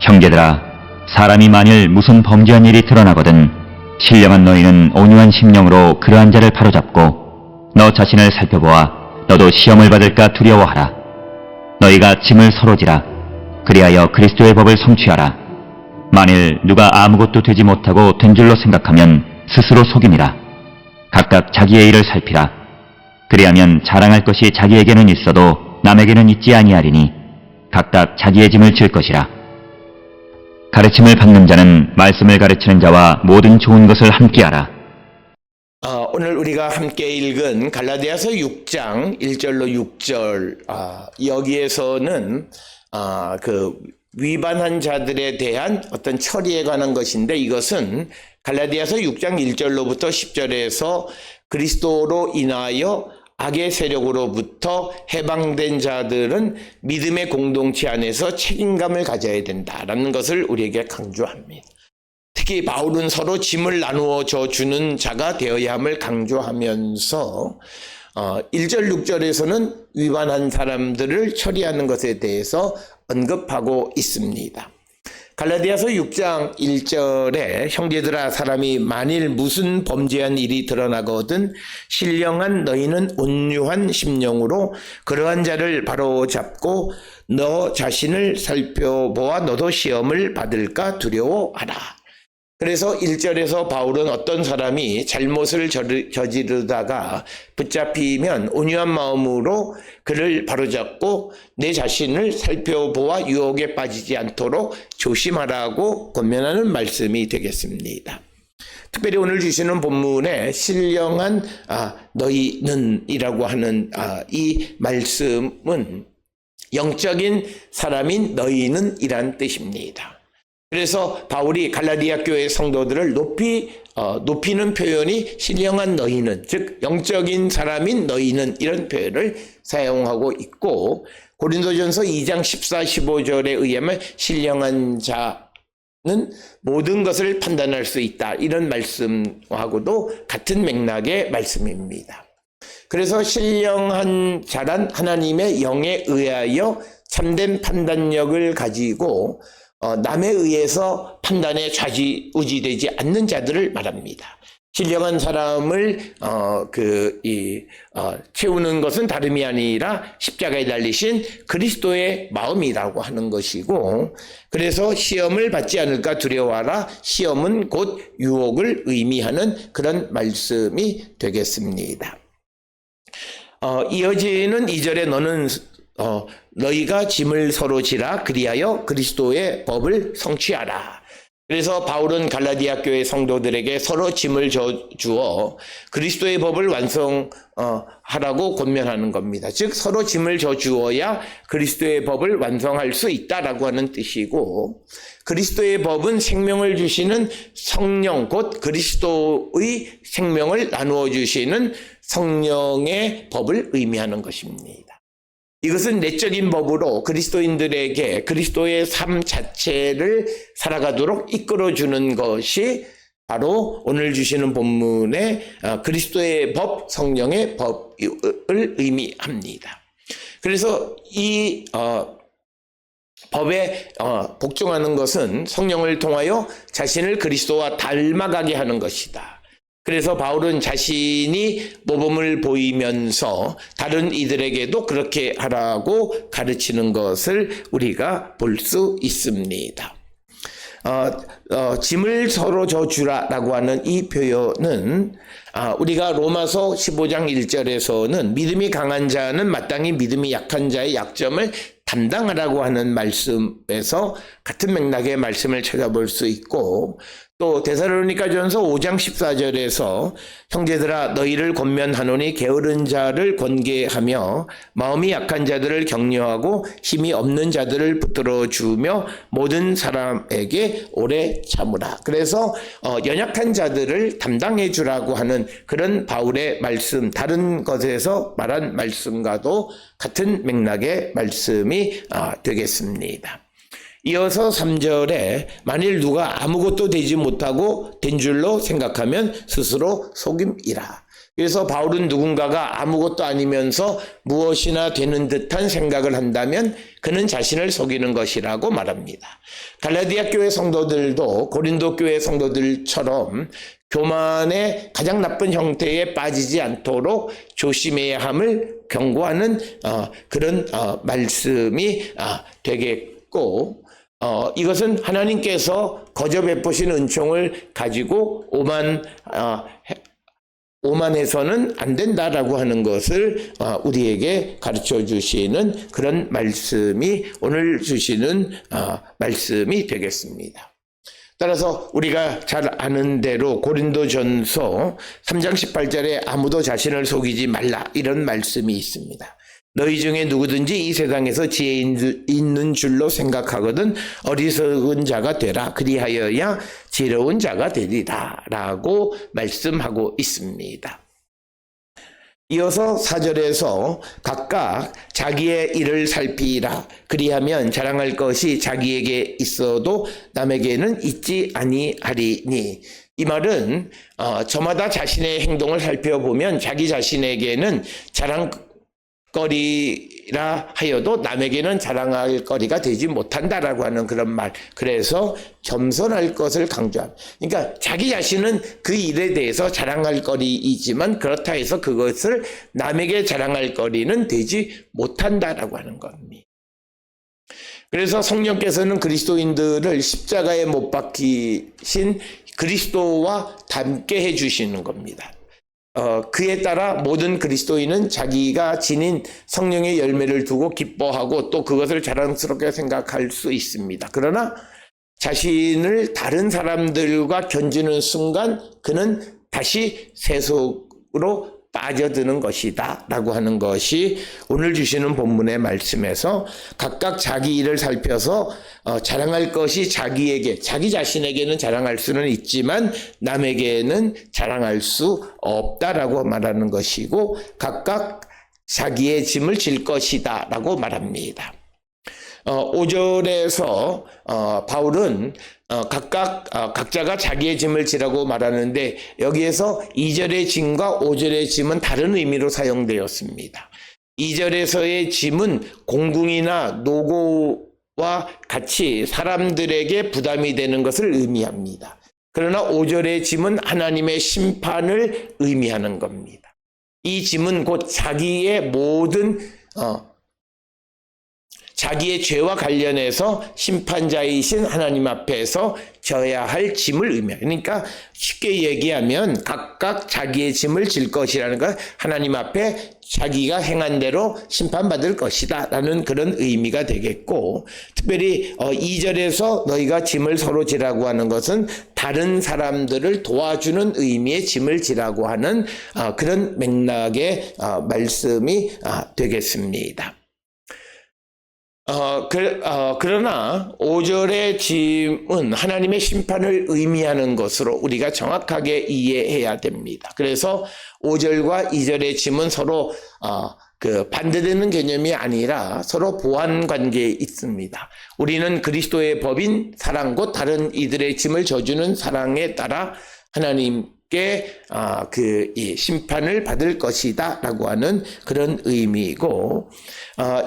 형제들아, 사람이 만일 무슨 범죄한 일이 드러나거든 신령한 너희는 온유한 심령으로 그러한 자를 바로잡고 너 자신을 살펴보아 너도 시험을 받을까 두려워하라. 너희가 짐을 서로 지라. 그리하여 그리스도의 법을 성취하라. 만일 누가 아무것도 되지 못하고 된 줄로 생각하면 스스로 속임이라. 각각 자기의 일을 살피라. 그리하면 자랑할 것이 자기에게는 있어도 남에게는 있지 아니하리니 각각 자기의 짐을 질 것이라. 가르침을 받는 자는 말씀을 가르치는 자와 모든 좋은 것을 함께하라. 오늘 우리가 함께 읽은 갈라디아서 6장 1절로 6절 여기에서는 그 위반한 자들에 대한 어떤 처리에 관한 것인데, 이것은 갈라디아서 6장 1절로부터 10절에서 그리스도로 인하여 악의 세력으로부터 해방된 자들은 믿음의 공동체 안에서 책임감을 가져야 된다라는 것을 우리에게 강조합니다. 특히 바울은 서로 짐을 나누어 주는 자가 되어야 함을 강조하면서 1절 6절에서는 위반한 사람들을 처리하는 것에 대해서 언급하고 있습니다. 갈라디아서 6장 1절에 형제들아, 사람이 만일 무슨 범죄한 일이 드러나거든 신령한 너희는 온유한 심령으로 그러한 자를 바로잡고 너 자신을 살펴보아 너도 시험을 받을까 두려워하라. 그래서 1절에서 바울은 어떤 사람이 잘못을 저지르다가 붙잡히면 온유한 마음으로 그를 바로잡고 내 자신을 살펴보아 유혹에 빠지지 않도록 조심하라고 권면하는 말씀이 되겠습니다. 특별히 오늘 주시는 본문에 신령한 너희는 이라고 하는 이 말씀은 영적인 사람인 너희는 이란 뜻입니다. 그래서 바울이 갈라디아 교회 성도들을 높이는 표현이 신령한 너희는, 즉 영적인 사람인 너희는 이런 표현을 사용하고 있고, 고린도전서 2장 14, 15절에 의하면 신령한 자는 모든 것을 판단할 수 있다, 이런 말씀하고도 같은 맥락의 말씀입니다. 그래서 신령한 자란 하나님의 영에 의하여 참된 판단력을 가지고 남에 의해서 판단에 좌지우지되지 않는 자들을 말합니다. 신령한 사람을 채우는 것은 다름이 아니라 십자가에 달리신 그리스도의 마음이라고 하는 것이고, 그래서 시험을 받지 않을까 두려워하라. 시험은 곧 유혹을 의미하는 그런 말씀이 되겠습니다. 이어지는 2절에 너희가 짐을 서로 지라. 그리하여 그리스도의 법을 성취하라. 그래서 바울은 갈라디아 교회 성도들에게 서로 짐을 주어 그리스도의 법을 완성하라고 권면하는 겁니다. 즉 서로 짐을 주어야 그리스도의 법을 완성할 수 있다라고 하는 뜻이고, 그리스도의 법은 생명을 주시는 성령, 곧 그리스도의 생명을 나누어 주시는 성령의 법을 의미하는 것입니다. 이것은 내적인 법으로 그리스도인들에게 그리스도의 삶 자체를 살아가도록 이끌어주는 것이 바로 오늘 주시는 본문의 그리스도의 법, 성령의 법을 의미합니다. 그래서 이 법에 복종하는 것은 성령을 통하여 자신을 그리스도와 닮아가게 하는 것이다. 그래서 바울은 자신이 모범을 보이면서 다른 이들에게도 그렇게 하라고 가르치는 것을 우리가 볼 수 있습니다. 짐을 서로 져주라라고 하는 이 표현은 우리가 로마서 15장 1절에서는 믿음이 강한 자는 마땅히 믿음이 약한 자의 약점을 담당하라고 하는 말씀에서 같은 맥락의 말씀을 찾아볼 수 있고, 또 데살로니가전서 5장 14절에서 형제들아 너희를 권면하노니 게으른 자를 권계하며 마음이 약한 자들을 격려하고 힘이 없는 자들을 붙들어 주며 모든 사람에게 오래 참으라. 그래서 연약한 자들을 담당해 주라고 하는 그런 바울의 말씀, 다른 것에서 말한 말씀과도 같은 맥락의 말씀이 되겠습니다. 이어서 3절에 만일 누가 아무것도 되지 못하고 된 줄로 생각하면 스스로 속임이라. 그래서 바울은 누군가가 아무것도 아니면서 무엇이나 되는 듯한 생각을 한다면 그는 자신을 속이는 것이라고 말합니다. 갈라디아 교회 성도들도 고린도 교회 성도들처럼 교만의 가장 나쁜 형태에 빠지지 않도록 조심해야 함을 경고하는 그런 말씀이 되겠고, 이것은 하나님께서 거저 베푸신 은총을 가지고 오만해서는 안 된다라고 하는 것을 우리에게 가르쳐 주시는 그런 말씀이 오늘 주시는 말씀이 되겠습니다. 따라서 우리가 잘 아는 대로 고린도전서 3장 18절에 아무도 자신을 속이지 말라 이런 말씀이 있습니다. 너희 중에 누구든지 이 세상에서 지혜 있는 줄로 생각하거든 어리석은 자가 되라. 그리하여야 지혜로운 자가 되리라 라고 말씀하고 있습니다. 이어서 4절에서 각각 자기의 일을 살피라. 그리하면 자랑할 것이 자기에게 있어도 남에게는 있지 아니하리니. 이 말은 저마다 자신의 행동을 살펴보면 자기 자신에게는 자랑거리라 하여도 남에게는 자랑할 거리가 되지 못한다라고 하는 그런 말. 그래서 겸손할 것을 강조합니다. 그러니까 자기 자신은 그 일에 대해서 자랑할 거리이지만 그렇다 해서 그것을 남에게 자랑할 거리는 되지 못한다라고 하는 겁니다. 그래서 성령께서는 그리스도인들을 십자가에 못 박히신 그리스도와 닮게 해주시는 겁니다. 그에 따라 모든 그리스도인은 자기가 지닌 성령의 열매를 두고 기뻐하고 또 그것을 자랑스럽게 생각할 수 있습니다. 그러나 자신을 다른 사람들과 견주는 순간 그는 다시 세속으로 빠져드는 것이다 라고 하는 것이 오늘 주시는 본문의 말씀에서 각각 자기 일을 살펴서 자랑할 것이 자기에게, 자기 자신에게는 자랑할 수는 있지만 남에게는 자랑할 수 없다라고 말하는 것이고 각각 자기의 짐을 질 것이다 라고 말합니다. 5절에서 바울은 각자가 자기의 짐을 지라고 말하는데 여기에서 2절의 짐과 5절의 짐은 다른 의미로 사용되었습니다. 2절에서의 짐은 공궁이나 노고와 같이 사람들에게 부담이 되는 것을 의미합니다. 그러나 5절의 짐은 하나님의 심판을 의미하는 겁니다. 이 짐은 곧 자기의 모든 자기의 죄와 관련해서 심판자이신 하나님 앞에서 져야 할 짐을 의미해요. 그러니까 쉽게 얘기하면 각각 자기의 짐을 질 것이라는 것, 하나님 앞에 자기가 행한 대로 심판받을 것이다 라는 그런 의미가 되겠고, 특별히 2절에서 너희가 짐을 서로 지라고 하는 것은 다른 사람들을 도와주는 의미의 짐을 지라고 하는 그런 맥락의 말씀이 되겠습니다. 그러나 5절의 짐은 하나님의 심판을 의미하는 것으로 우리가 정확하게 이해해야 됩니다. 그래서 5절과 2절의 짐은 서로 반대되는 개념이 아니라 서로 보완 관계에 있습니다. 우리는 그리스도의 법인 사랑 곧 다른 이들의 짐을 져주는 사랑에 따라 하나님께 이 심판을 받을 것이다 라고 하는 그런 의미이고,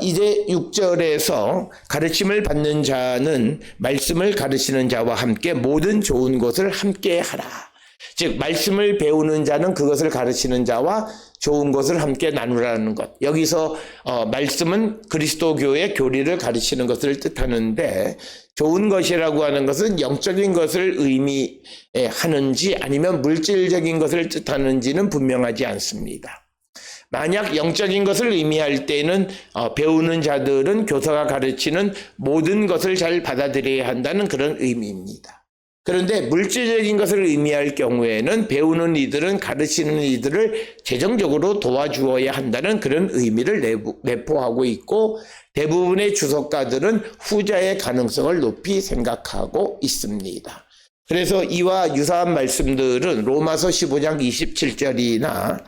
이제 6절에서 가르침을 받는 자는 말씀을 가르치는 자와 함께 모든 좋은 것을 함께 하라. 즉 말씀을 배우는 자는 그것을 가르치는 자와 좋은 것을 함께 나누라는 것. 여기서 말씀은 그리스도교의 교리를 가르치는 것을 뜻하는데, 좋은 것이라고 하는 것은 영적인 것을 의미하는지 아니면 물질적인 것을 뜻하는지는 분명하지 않습니다. 만약 영적인 것을 의미할 때는 배우는 자들은 교사가 가르치는 모든 것을 잘 받아들여야 한다는 그런 의미입니다. 그런데 물질적인 것을 의미할 경우에는 배우는 이들은 가르치는 이들을 재정적으로 도와주어야 한다는 그런 의미를 내포하고 있고, 대부분의 주석가들은 후자의 가능성을 높이 생각하고 있습니다. 그래서 이와 유사한 말씀들은 로마서 15장 27절이나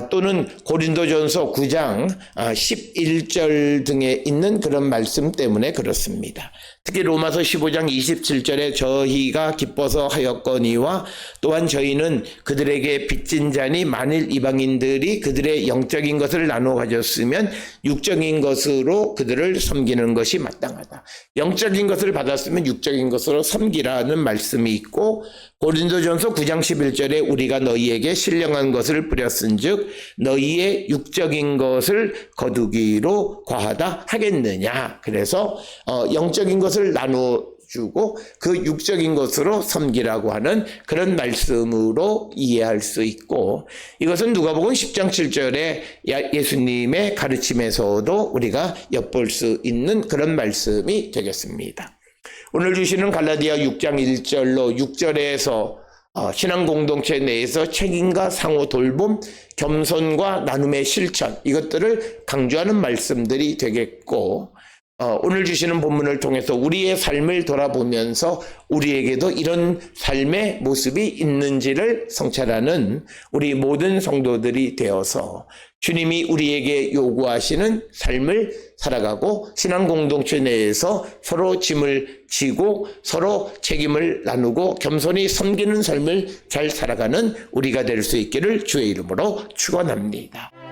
또는 고린도전서 9장 11절 등에 있는 그런 말씀 때문에 그렇습니다. 특히 로마서 15장 27절에 저희가 기뻐서 하였거니와 또한 저희는 그들에게 빚진 자니 만일 이방인들이 그들의 영적인 것을 나눠 가졌으면 육적인 것으로 그들을 섬기는 것이 마땅하다. 영적인 것을 받았으면 육적인 것으로 섬기라는 말씀이 있고, 고린도전서 9장 11절에 우리가 너희에게 신령한 것을 뿌렸은즉 너희의 육적인 것을 거두기로 과하다 하겠느냐. 그래서 영적인 것을 나눠주고 그 육적인 것으로 섬기라고 하는 그런 말씀으로 이해할 수 있고, 이것은 누가복음 10장 7절에 예수님의 가르침에서도 우리가 엿볼 수 있는 그런 말씀이 되겠습니다. 오늘 주시는 갈라디아 6장 1절로 6절에서 신앙 공동체 내에서 책임과 상호 돌봄, 겸손과 나눔의 실천, 이것들을 강조하는 말씀들이 되겠고, 오늘 주시는 본문을 통해서 우리의 삶을 돌아보면서 우리에게도 이런 삶의 모습이 있는지를 성찰하는 우리 모든 성도들이 되어서 주님이 우리에게 요구하시는 삶을 살아가고 신앙 공동체 내에서 서로 짐을 지고 서로 책임을 나누고 겸손히 섬기는 삶을 잘 살아가는 우리가 될 수 있기를 주의 이름으로 축원합니다.